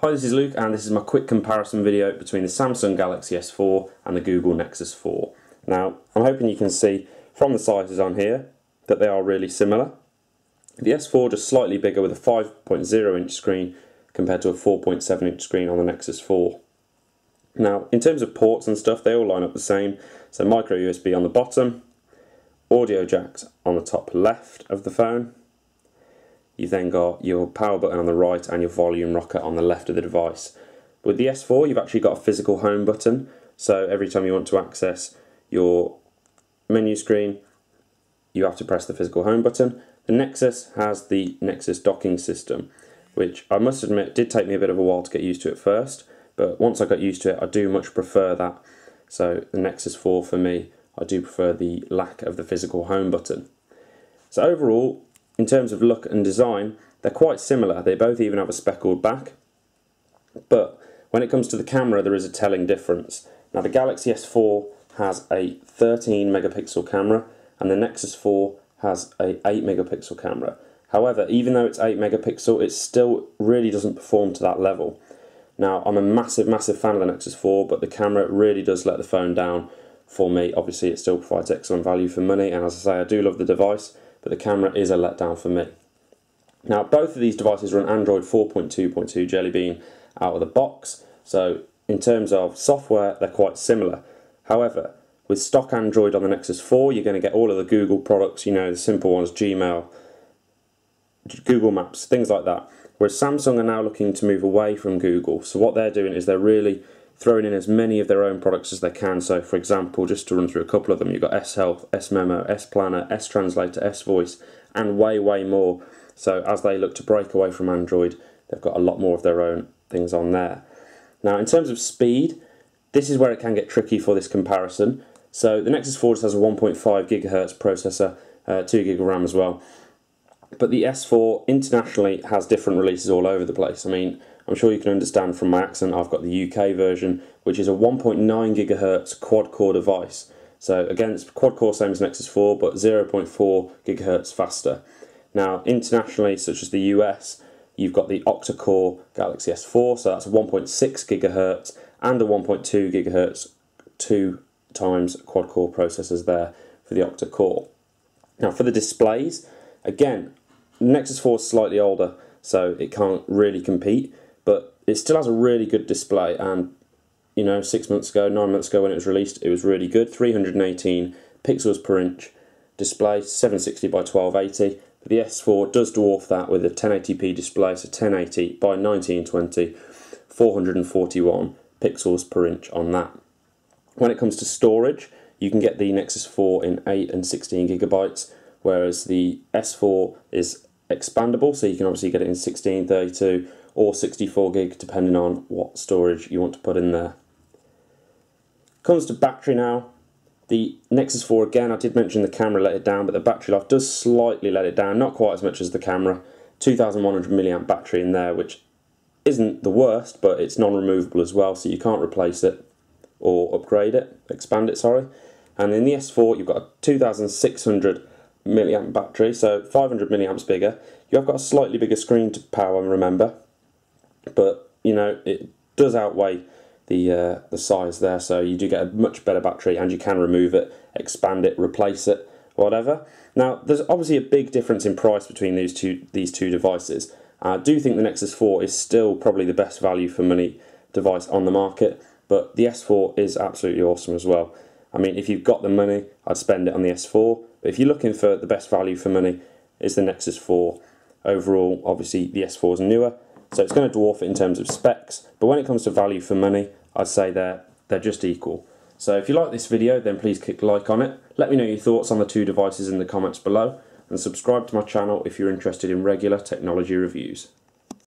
Hi, this is Luke and this is my quick comparison video between the Samsung Galaxy S4 and the Google Nexus 4. Now, I'm hoping you can see from the sizes on here that they are really similar. The S4 just slightly bigger with a 5.0 inch screen compared to a 4.7 inch screen on the Nexus 4. Now, in terms of ports and stuff, they all line up the same. So micro USB on the bottom, audio jacks on the top left of the phone. You've then got your power button on the right and your volume rocker on the left of the device. With the S4, you've actually got a physical home button, so every time you want to access your menu screen, you have to press the physical home button. The Nexus has the Nexus docking system, which I must admit did take me a bit of a while to get used to at first, but once I got used to it, I do much prefer that. So the Nexus 4 for me, I do prefer the lack of the physical home button. So overall, in terms of look and design, they're quite similar. They both even have a speckled back. But when it comes to the camera, there is a telling difference. Now, the Galaxy S4 has a 13 megapixel camera and the Nexus 4 has a 8 megapixel camera. However, even though it's 8 megapixel, it still really doesn't perform to that level. Now, I'm a massive fan of the Nexus 4, but the camera really does let the phone down for me. Obviously, it still provides excellent value for money, and as I say, I do love the device, but the camera is a letdown for me. Now, both of these devices run Android 4.2.2 Jelly Bean out of the box, so in terms of software, they're quite similar. However, with stock Android on the Nexus 4, you're going to get all of the Google products, you know, the simple ones, Gmail, Google Maps, things like that. Whereas Samsung are now looking to move away from Google, so what they're doing is they're really throwing in as many of their own products as they can. So for example, just to run through a couple of them, you've got S-Health, S-Memo, S-Planner, S-Translator, S-Voice, and way more. So as they look to break away from Android, they've got a lot more of their own things on there. Now, in terms of speed, this is where it can get tricky for this comparison. So the Nexus 4 just has a 1.5 gigahertz processor, 2 gig of RAM as well. But the S4 internationally has different releases all over the place. I mean, I'm sure you can understand from my accent, I've got the UK version, which is a 1.9 gigahertz quad-core device. So again, it's quad-core, same as Nexus 4, but 0.4 gigahertz faster. Now, internationally, such as the US, you've got the octa-core Galaxy S4, so that's 1.6 gigahertz and a 1.2 gigahertz, 2 times quad-core processors there for the octa-core. Now, for the displays, again, Nexus 4 is slightly older, so it can't really compete, but it still has a really good display. And you know, 9 months ago when it was released, it was really good. 318 pixels per inch display, 760 by 1280. But the S4 does dwarf that with a 1080p display, so 1080 by 1920, 441 pixels per inch on that. When it comes to storage, you can get the Nexus 4 in 8 and 16 gigabytes, whereas the S4 is expandable, so you can obviously get it in 16, 32 or 64 gig depending on what storage you want to put in there. Comes to battery now. The Nexus 4, again, I did mention the camera let it down, but the battery life does slightly let it down, not quite as much as the camera. 2100 milliamp battery in there, which isn't the worst, but it's non-removable as well, so you can't replace it or expand it, sorry. And in the S4, you've got a 2600 milliamp battery, so 500 milliamps bigger. You have got a slightly bigger screen to power, remember, but you know, it does outweigh the size there, so you do get a much better battery, and you can remove it, expand it, replace it, whatever. Now, there's obviously a big difference in price between these two devices. I do think the Nexus 4 is still probably the best value for money device on the market, but the S4 is absolutely awesome as well. I mean, if you've got the money, I'd spend it on the S4, but if you're looking for the best value for money, it's the Nexus 4. Overall, obviously, the S4 is newer, so it's going to dwarf it in terms of specs, but when it comes to value for money, I'd say they're just equal. So if you like this video, then please click like on it. Let me know your thoughts on the two devices in the comments below, and subscribe to my channel if you're interested in regular technology reviews.